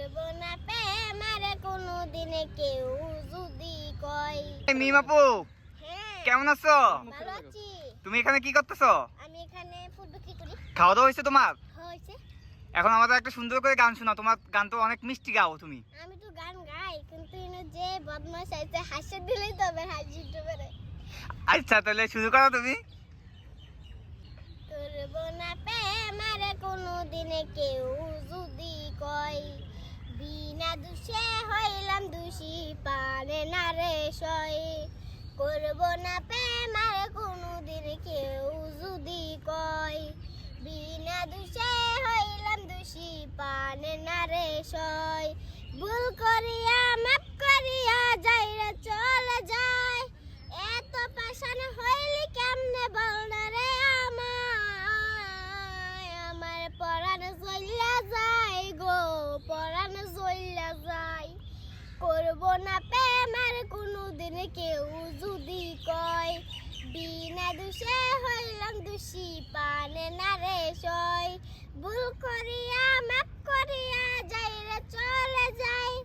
করব না প্রেম আরে কোনোদিনে কেউ যদি কয়। মিম আপু, হ্যাঁ কেমন আছো? ভালো আছি। তুমি এখানে কি করতেছো? আমি এখানে ফুল বিক্রি করি। খাওয়া দাওয়া হয়েছে তোমার? হয়েছে। এখন আমাদের একটা সুন্দর করে গান শোনাও, তোমার গান তো অনেক মিষ্টি গাও তুমি। আমি তো গান গাই কিন্তু যে বদমাশ আছে হাসি দিলেই তবে হাসি উঠে বেড়ে। আচ্ছা তাহলে শুরু করো তুমি। করব না প্রেম আরে কোনোদিনে কেউ যদি কয়, বিনা দোষে হইলাম দোষী পারে না রে সয়। করব না প্রেম আরে কোনোদিনে কেউ যদি কয়, বিনা দোষে হইলাম দোষী পারে না রে সয়। ভুল করিয়া মাপ করিয়া যাইরা চলে যায়, এত পাশান হইলি কেমনে বল না রে আমায়। আমার পরাণ জ্বলিয়া যায় গো, পরাণ জ্বলিয়া যায়। করব না প্রেম আর কোনোদিন কেউ যদি কয়, বিনা দোষে হইলাম দোষী পানে না রে সয়। ভুল করিয়া মাপ করিয়া যাইরা চলে যায়,